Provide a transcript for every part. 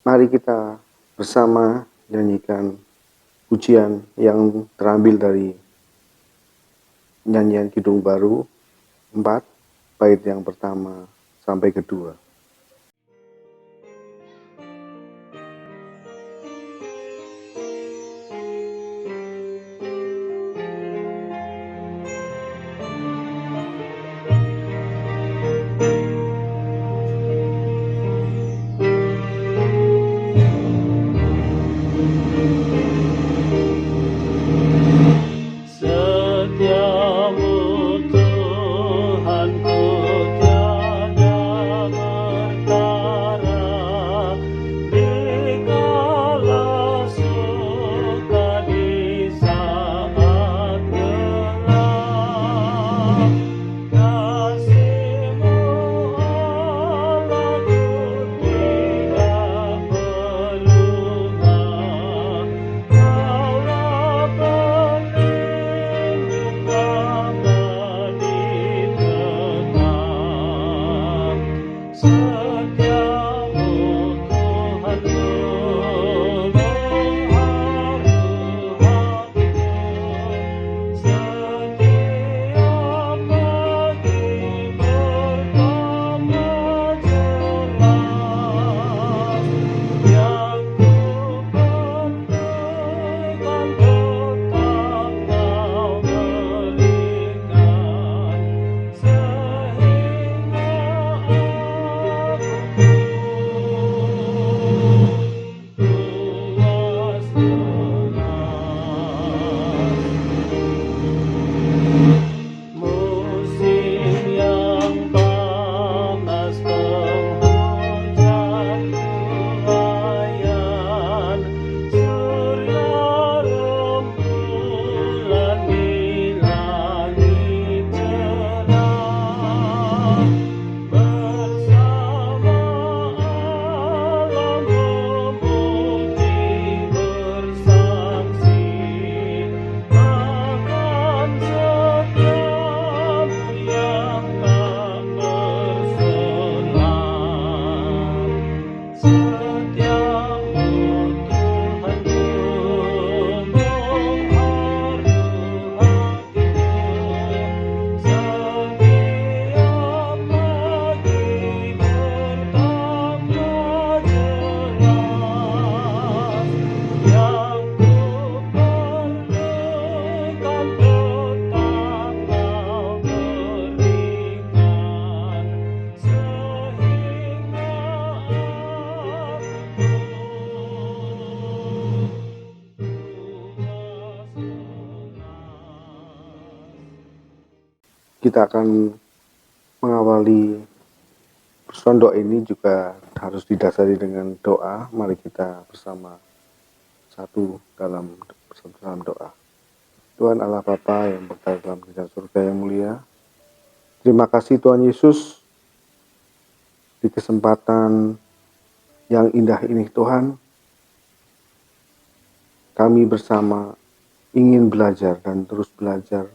Mari kita bersama nyanyikan pujian yang terambil dari nyanyian Kidung Baru 4, bait yang pertama sampai kedua. Kita akan mengawali persondok ini juga harus didasari dengan doa. Mari kita bersama dalam doa. Tuhan Allah Bapa yang berada dalam kerajaan surga yang mulia, terima kasih Tuhan Yesus di kesempatan yang indah ini Tuhan. Kami bersama ingin belajar dan terus belajar.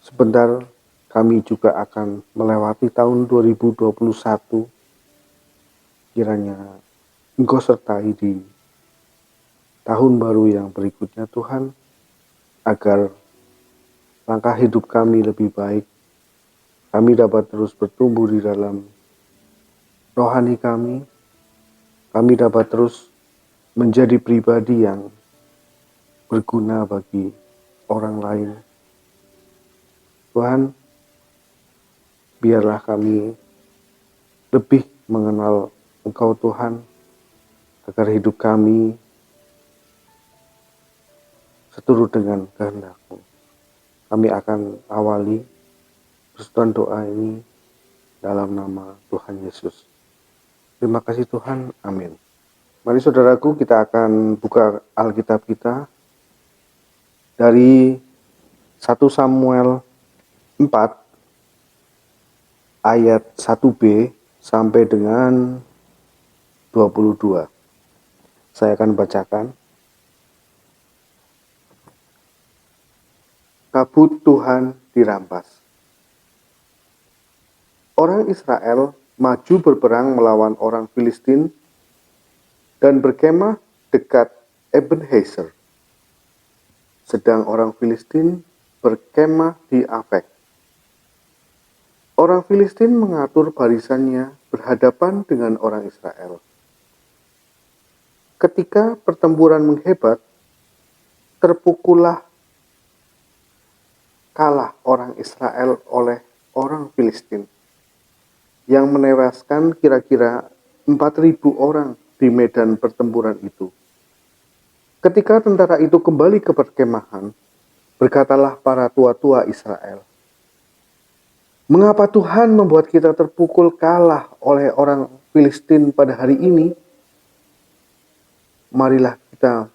Sebentar kami juga akan melewati tahun 2021. Kiranya Engkau sertai di tahun baru yang berikutnya Tuhan, agar langkah hidup kami lebih baik. Kami dapat terus bertumbuh di dalam rohani kami. Kami dapat terus menjadi pribadi yang berguna bagi orang lain. Tuhan, biarlah kami lebih mengenal Engkau Tuhan, agar hidup kami seturut dengan kehendak-Mu. Kami akan awali persetujuan doa ini dalam nama Tuhan Yesus. Terima kasih Tuhan, amin. Mari saudaraku, kita akan buka Alkitab kita dari 1 Samuel 4 ayat 1b sampai dengan 22. Saya akan bacakan. Kabut Tuhan dirampas. Orang Israel maju berperang melawan orang Filistin dan berkemah dekat Ebenezer. Sedang orang Filistin berkemah di Afek. Orang Filistin mengatur barisannya berhadapan dengan orang Israel. Ketika pertempuran menghebat, terpukullah kalah orang Israel oleh orang Filistin yang menewaskan kira-kira 4.000 orang di medan pertempuran itu. Ketika tentara itu kembali ke perkemahan, berkatalah para tua-tua Israel, "Mengapa Tuhan membuat kita terpukul kalah oleh orang Filistin pada hari ini? Marilah kita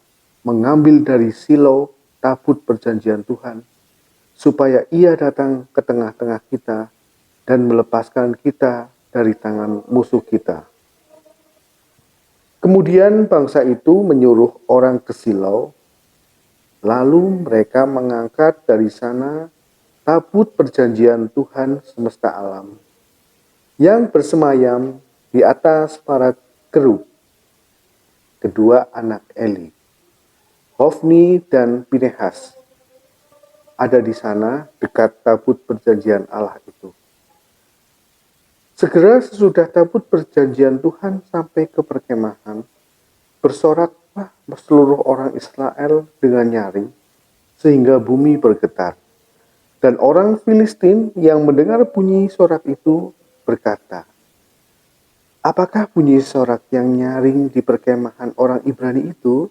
mengambil dari Silo tabut perjanjian Tuhan, supaya ia datang ke tengah-tengah kita dan melepaskan kita dari tangan musuh kita." Kemudian bangsa itu menyuruh orang ke Silo, lalu mereka mengangkat dari sana tabut perjanjian Tuhan semesta alam yang bersemayam di atas para kerub. Kedua anak Eli, Hofni dan Pinehas, ada di sana dekat tabut perjanjian Allah itu. Segera sesudah tabut perjanjian Tuhan sampai ke perkemahan, bersoraklah seluruh orang Israel dengan nyaring, sehingga bumi bergetar. Dan orang Filistin yang mendengar bunyi sorak itu berkata, "Apakah bunyi sorak yang nyaring di perkemahan orang Ibrani itu?"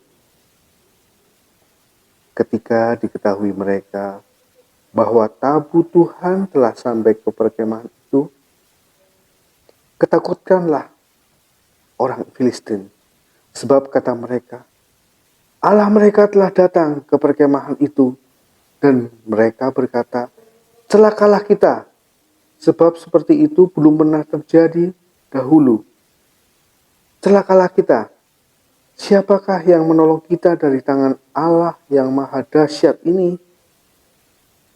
Ketika diketahui mereka bahwa tabut Tuhan telah sampai ke perkemahan itu, ketakutkanlah orang Filistin, sebab kata mereka, Allah mereka telah datang ke perkemahan itu. Dan mereka berkata, "Celakalah kita, sebab seperti itu belum pernah terjadi dahulu. Celakalah kita, siapakah yang menolong kita dari tangan Allah yang maha dahsyat ini?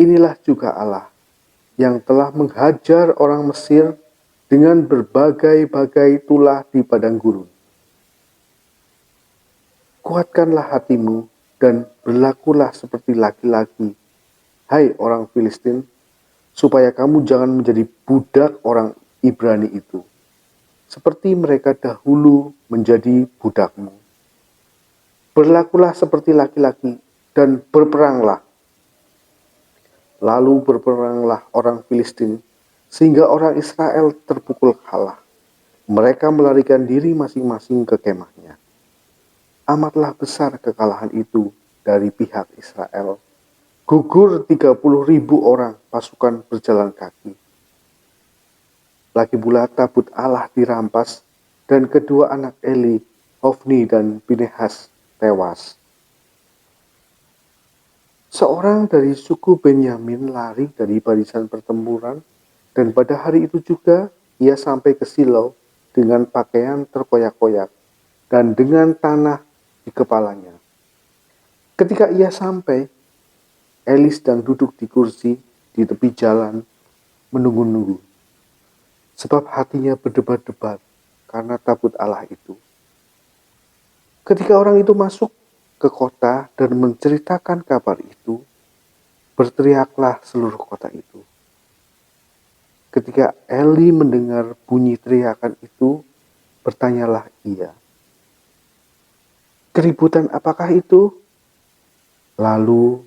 Inilah juga Allah yang telah menghajar orang Mesir dengan berbagai-bagai tulah di padang gurun. Kuatkanlah hatimu dan berlakulah seperti laki-laki, hai orang Filistin, supaya kamu jangan menjadi budak orang Ibrani itu, seperti mereka dahulu menjadi budakmu. Berlakulah seperti laki-laki dan berperanglah." Lalu berperanglah orang Filistin, sehingga orang Israel terpukul kalah. Mereka melarikan diri masing-masing ke kemahnya. Amatlah besar kekalahan itu dari pihak Israel. Gugur 30.000 orang pasukan berjalan kaki. Lagi pula tabut Allah dirampas, dan kedua anak Eli, Hofni dan Pinehas, tewas. Seorang dari suku Benyamin lari dari barisan pertempuran, dan pada hari itu juga ia sampai ke Silo dengan pakaian terkoyak-koyak dan dengan tanah di kepalanya. Ketika ia sampai, Eli sedang duduk di kursi di tepi jalan menunggu-nunggu, sebab hatinya berdebar-debar karena tabut Allah itu. Ketika orang itu masuk ke kota dan menceritakan kabar itu, berteriaklah seluruh kota itu. Ketika Eli mendengar bunyi teriakan itu, bertanyalah ia, "Keributan apakah itu?" Lalu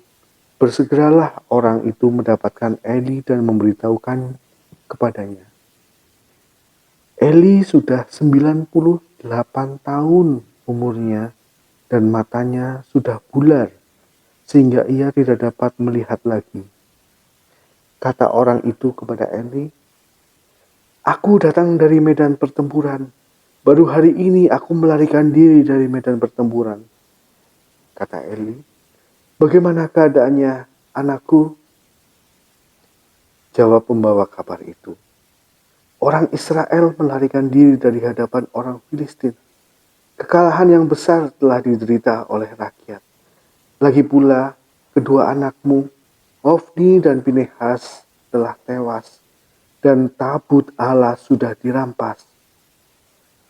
bersegeralah orang itu mendapatkan Eli dan memberitahukan kepadanya. Eli sudah 98 tahun umurnya dan matanya sudah bular sehingga ia tidak dapat melihat lagi. Kata orang itu kepada Eli, "Aku datang dari medan pertempuran. Baru hari ini aku melarikan diri dari medan pertempuran." Kata Eli, "Bagaimana keadaannya, anakku?" Jawab pembawa kabar itu, "Orang Israel melarikan diri dari hadapan orang Filistin. Kekalahan yang besar telah diderita oleh rakyat. Lagi pula, kedua anakmu, Hofni dan Pinehas, telah tewas. dan tabut Allah sudah dirampas.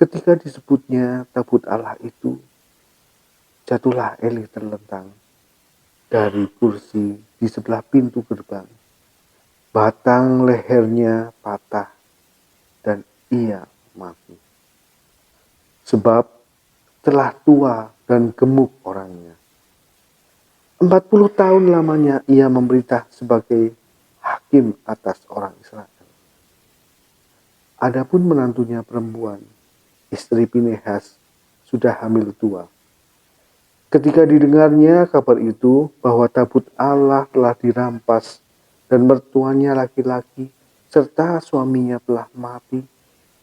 Ketika disebutnya tabut Allah itu, jatuhlah Eli terlentang dari kursi di sebelah pintu gerbang. Batang lehernya patah dan ia mati. Sebab telah tua dan gemuk orangnya. 40 tahun lamanya ia memerintah sebagai hakim atas orang Israel. Adapun menantunya perempuan, istri Pinehas, sudah hamil tua. Ketika didengarnya kabar itu bahwa tabut Allah telah dirampas dan mertuanya laki-laki serta suaminya telah mati,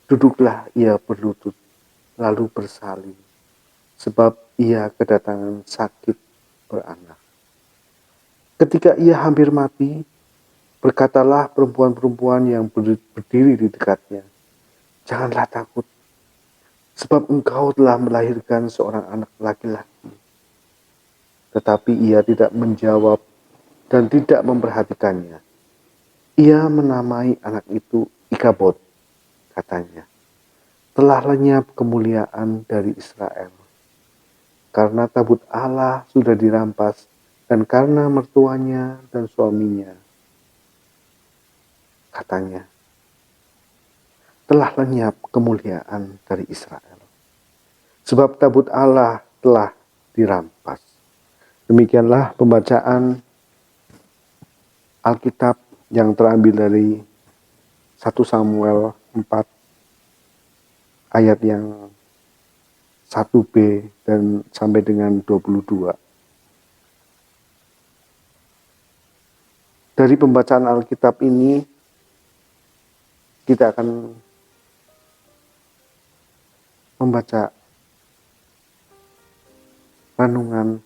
duduklah ia berlutut lalu bersalin, sebab ia kedatangan sakit beranak. Ketika ia hampir mati, berkatalah perempuan-perempuan yang berdiri di dekatnya, "Janganlah takut, sebab engkau telah melahirkan seorang anak laki-laki." Tetapi ia tidak menjawab dan tidak memperhatikannya. Ia menamai anak itu Ikabod, katanya. Telah lenyap kemuliaan dari Israel, karena tabut Allah sudah dirampas dan karena mertuanya dan suaminya. Katanya, telah lenyap kemuliaan dari Israel, sebab tabut Allah telah dirampas. Demikianlah pembacaan Alkitab yang terambil dari 1 Samuel 4 ayat yang 1b dan sampai dengan 22. Dari pembacaan Alkitab ini kita akan membaca renungan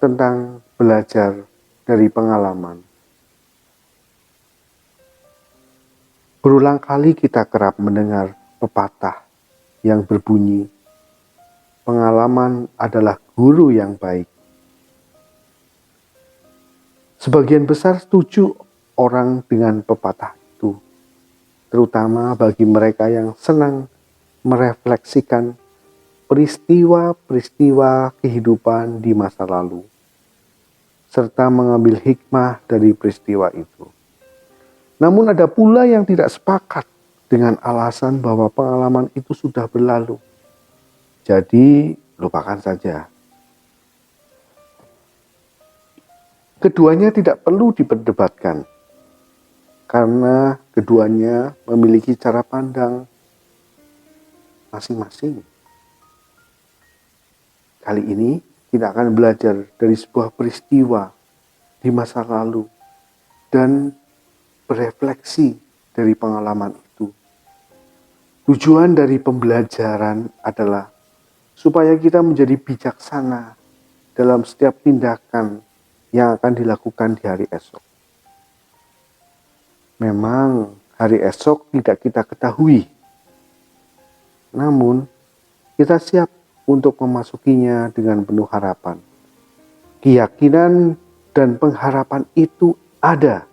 tentang belajar dari pengalaman. Berulang kali kita kerap mendengar pepatah yang berbunyi, "Pengalaman adalah guru yang baik." Sebagian besar setuju orang dengan pepatah itu, terutama bagi mereka yang senang merefleksikan peristiwa-peristiwa kehidupan di masa lalu, serta mengambil hikmah dari peristiwa itu. Namun ada pula yang tidak sepakat dengan alasan bahwa pengalaman itu sudah berlalu. Jadi lupakan saja. Keduanya tidak perlu diperdebatkan, karena keduanya memiliki cara pandang masing-masing. Kali ini kita akan belajar dari sebuah peristiwa di masa lalu dan berefleksi dari pengalaman itu. Tujuan dari pembelajaran adalah supaya kita menjadi bijaksana dalam setiap tindakan yang akan dilakukan di hari esok. Memang hari esok tidak kita ketahui, namun kita siap untuk memasukinya dengan penuh harapan. Keyakinan dan pengharapan itu ada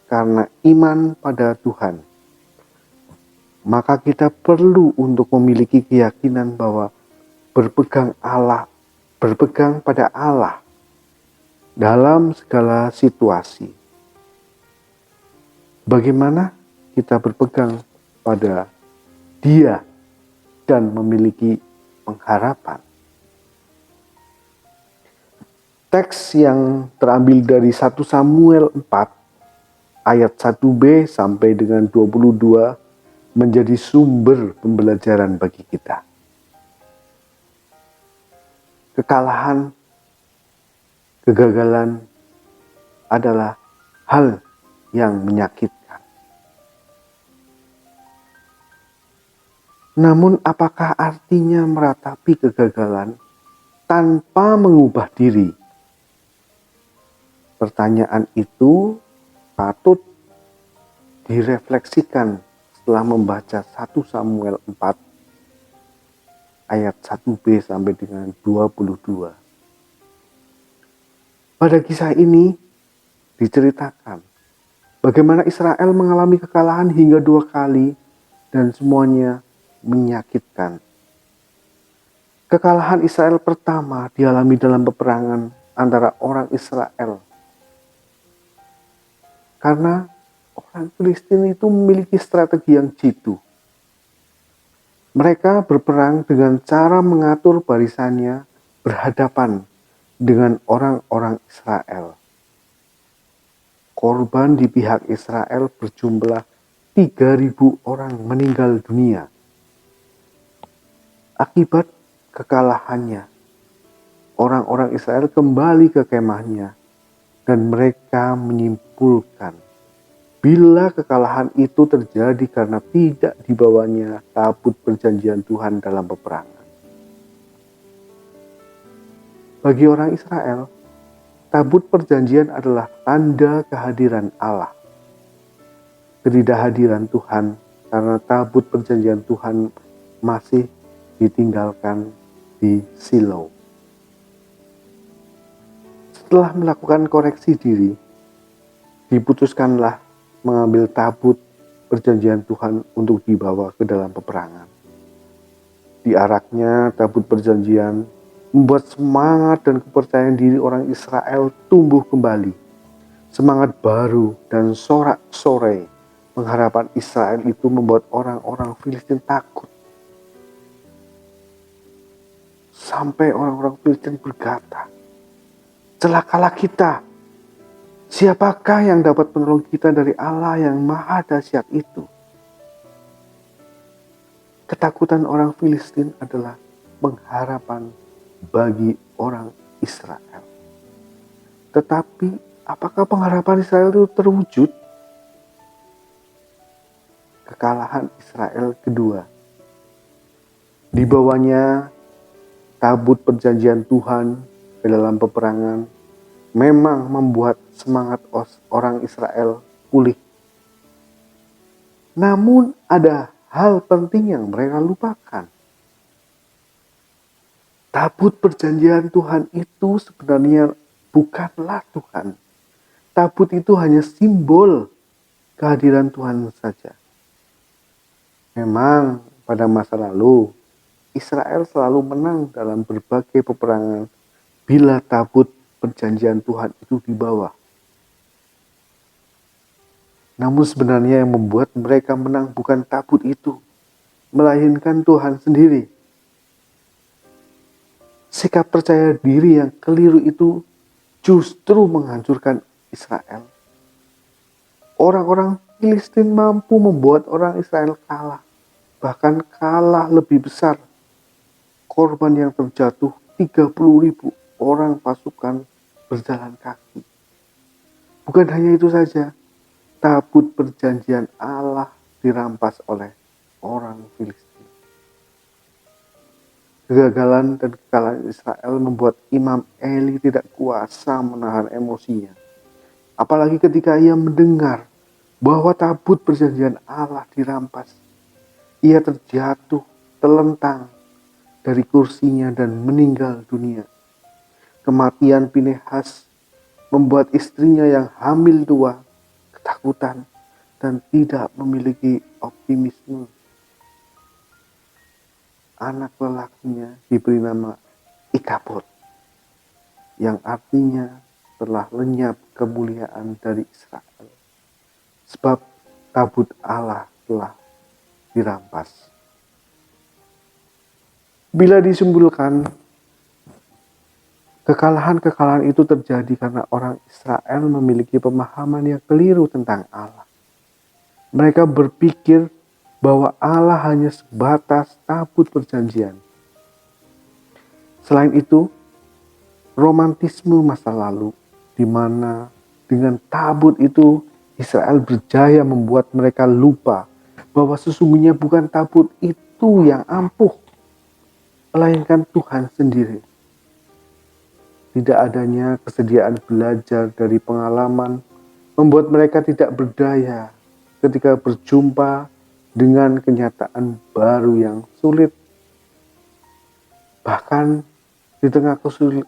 karena iman pada Tuhan. Maka kita perlu untuk memiliki keyakinan bahwa berpegang pada Allah dalam segala situasi. Bagaimana kita berpegang pada Dia dan memiliki pengharapan? Teks yang terambil dari 1 Samuel 4 ayat 1b sampai dengan 22 menjadi sumber pembelajaran bagi kita. Kekalahan, kegagalan adalah hal yang menyakitkan. Namun apakah artinya meratapi kegagalan tanpa mengubah diri? Pertanyaan itu patut direfleksikan setelah membaca 1 Samuel 4 ayat 1b sampai dengan 22. Pada kisah ini diceritakan Bagaimana Israel mengalami kekalahan hingga 2 kali dan semuanya menyakitkan. Kekalahan Israel pertama dialami dalam peperangan antara orang Israel. Karena orang Filistin itu memiliki strategi yang jitu. Mereka berperang dengan cara mengatur barisannya berhadapan dengan orang-orang Israel. Korban di pihak Israel berjumlah 3.000 orang meninggal dunia. Akibat kekalahannya, orang-orang Israel kembali ke kemahnya dan mereka menyimpulkan bila kekalahan itu terjadi karena tidak dibawanya tabut perjanjian Tuhan dalam peperangan. Bagi orang Israel, tabut perjanjian adalah tanda kehadiran Allah. Ketidakhadiran Tuhan karena tabut perjanjian Tuhan masih ditinggalkan di Silo. Setelah melakukan koreksi diri, diputuskanlah mengambil tabut perjanjian Tuhan untuk dibawa ke dalam peperangan. Diaraknya tabut perjanjian membuat semangat dan kepercayaan diri orang Israel tumbuh kembali. Semangat baru dan sorak-sorai pengharapan Israel itu membuat orang-orang Filistin takut. Sampai orang-orang Filistin berkata, "Celakalah kita. Siapakah yang dapat menolong kita dari Allah yang maha dahsyat itu?" Ketakutan orang Filistin adalah pengharapan bagi orang Israel. Tetapi apakah pengharapan Israel itu terwujud? Kekalahan Israel kedua. Dibawanya tabut perjanjian Tuhan ke dalam peperangan memang membuat semangat orang Israel pulih. Namun ada hal penting yang mereka lupakan. Tabut perjanjian Tuhan itu sebenarnya bukanlah Tuhan. Tabut itu hanya simbol kehadiran Tuhan saja. Memang pada masa lalu Israel selalu menang dalam berbagai peperangan bila tabut perjanjian Tuhan itu dibawa. Namun sebenarnya yang membuat mereka menang bukan tabut itu, melainkan Tuhan sendiri. Sikap percaya diri yang keliru itu justru menghancurkan Israel. Orang-orang Filistin mampu membuat orang Israel kalah, bahkan kalah lebih besar. Korban yang terjatuh 30.000 orang pasukan berjalan kaki. Bukan hanya itu saja, tabut perjanjian Allah dirampas oleh orang Filistin. Kegagalan dan kekalahan Israel membuat Imam Eli tidak kuasa menahan emosinya. Apalagi ketika ia mendengar bahwa tabut perjanjian Allah dirampas. Ia terjatuh, telentang dari kursinya dan meninggal dunia. Kematian Pinehas membuat istrinya yang hamil 2 ketakutan dan tidak memiliki optimisme. Anak lelakinya diberi nama Ikabod, yang artinya telah lenyap kemuliaan dari Israel, sebab tabut Allah telah dirampas. Bila disimpulkan, kekalahan-kekalahan itu terjadi karena orang Israel memiliki pemahaman yang keliru tentang Allah. Mereka berpikir bahwa Allah hanya sebatas tabut perjanjian. Selain itu, romantisme masa lalu, di mana dengan tabut itu Israel berjaya membuat mereka lupa bahwa sesungguhnya bukan tabut itu yang ampuh, melainkan Tuhan sendiri. Tidak adanya kesediaan belajar dari pengalaman membuat mereka tidak berdaya ketika berjumpa dengan kenyataan baru yang sulit. Bahkan di tengah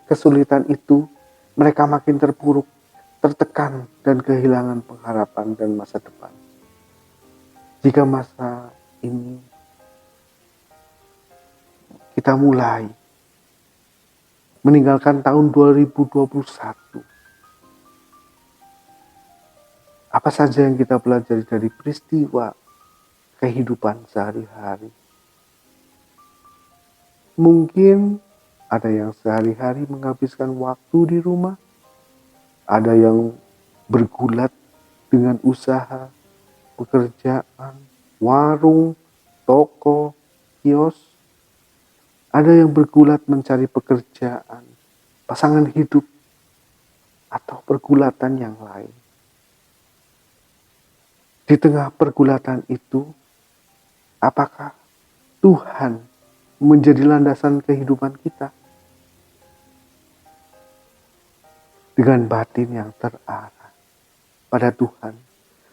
kesulitan itu, mereka makin terpuruk tertekan dan kehilangan pengharapan dan masa depan. Jika masa ini kita mulai meninggalkan tahun 2021, apa saja yang kita pelajari dari peristiwa kehidupan sehari-hari? Mungkin ada yang sehari-hari menghabiskan waktu di rumah, ada yang bergulat dengan usaha, pekerjaan, warung, toko, kios. Ada yang bergulat mencari pekerjaan, pasangan hidup, atau pergulatan yang lain. Di tengah pergulatan itu, apakah Tuhan menjadi landasan kehidupan kita? Dengan batin yang terarah pada Tuhan,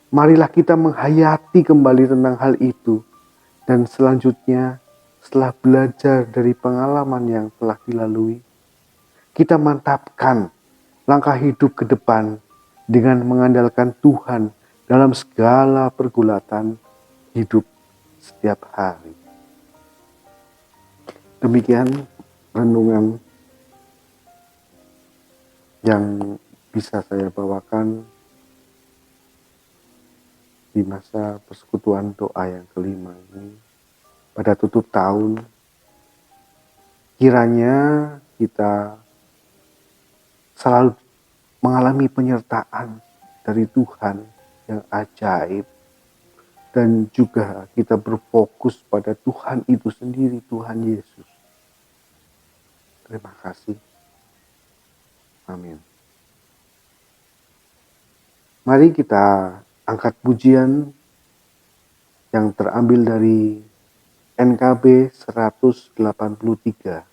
marilah kita menghayati kembali tentang hal itu. Dan selanjutnya, setelah belajar dari pengalaman yang telah dilalui, kita mantapkan langkah hidup ke depan dengan mengandalkan Tuhan dalam segala pergulatan hidup setiap hari. Demikian renungan yang bisa saya bawakan di masa persekutuan doa yang kelima ini pada tutup tahun. Kiranya kita selalu mengalami penyertaan dari Tuhan yang ajaib, dan juga kita berfokus pada Tuhan itu sendiri, Tuhan Yesus. Terima kasih. Amin. Mari kita angkat pujian yang terambil dari NKB 183.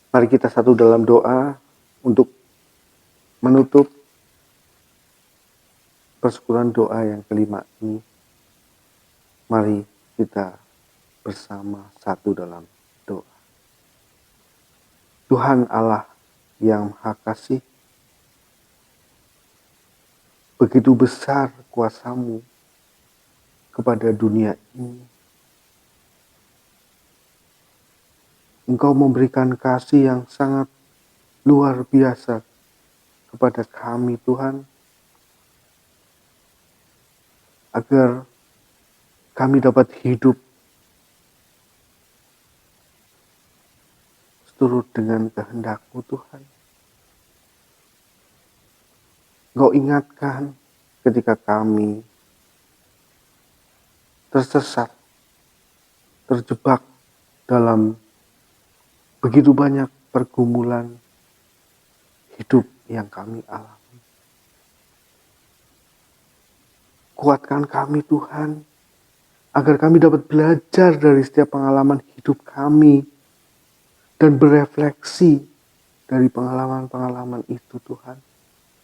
Mari kita satu dalam doa untuk menutup persekutuan doa yang kelima ini. Mari kita bersama satu dalam doa. Tuhan Allah yang Maha Kasih, begitu besar kuasa-Mu kepada dunia ini. Engkau memberikan kasih yang sangat luar biasa kepada kami, Tuhan, agar kami dapat hidup seturut dengan kehendak-Mu, Tuhan. Engkau ingatkan ketika kami tersesat, terjebak dalam begitu banyak pergumulan hidup yang kami alami. Kuatkan kami, Tuhan, agar kami dapat belajar dari setiap pengalaman hidup kami dan berefleksi dari pengalaman-pengalaman itu, Tuhan.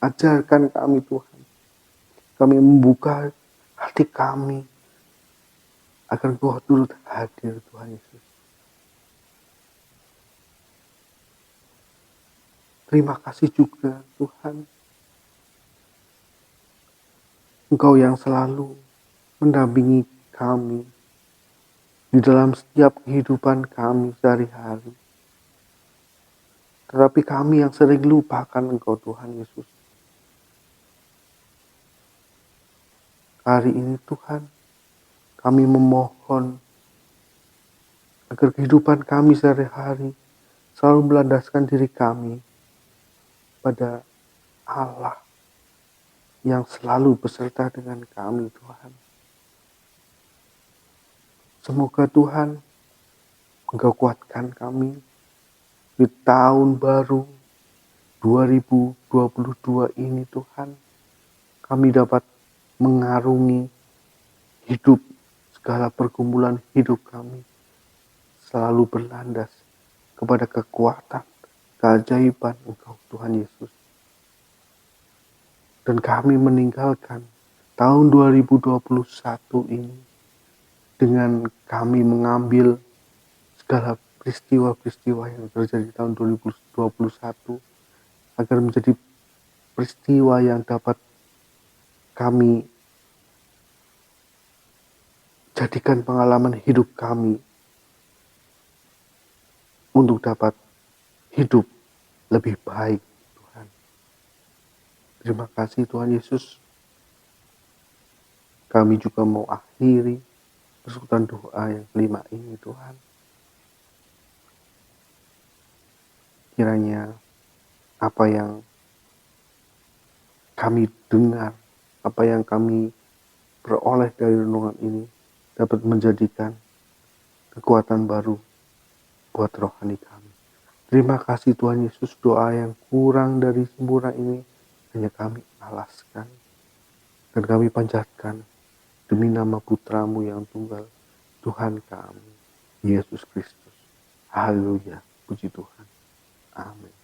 Ajarkan kami, Tuhan. Kami membuka hati kami agar Engkau turut hadir, Tuhan Yesus. Terima kasih juga, Tuhan. Engkau yang selalu mendampingi kami di dalam setiap kehidupan kami sehari-hari. Tetapi kami yang sering lupakan Engkau, Tuhan Yesus. Hari ini, Tuhan, kami memohon agar kehidupan kami sehari-hari selalu melandaskan diri kami pada Allah yang selalu beserta dengan kami, Tuhan. Semoga Tuhan Engkau kuatkan kami di tahun baru 2022 ini, Tuhan. Kami dapat mengarungi hidup, segala pergumulan hidup kami selalu berlandas kepada kekuatan, keajaiban Engkau, Tuhan Yesus. Dan kami meninggalkan tahun 2021 ini dengan kami mengambil segala peristiwa-peristiwa yang terjadi di tahun 2021 agar menjadi peristiwa yang dapat kami jadikan pengalaman hidup kami untuk dapat hidup lebih baik, Tuhan. Terima kasih, Tuhan Yesus. Kami juga mau akhiri persekutuan doa yang kelima ini, Tuhan. Kiranya apa yang kami dengar, apa yang kami peroleh dari renungan ini dapat menjadikan kekuatan baru buat rohani kami. Terima kasih Tuhan Yesus, doa yang kurang dari sempurna ini hanya kami alaskan dan kami panjatkan demi nama Putramu yang tunggal, Tuhan kami, Yesus Kristus. Haleluya, puji Tuhan. Amin.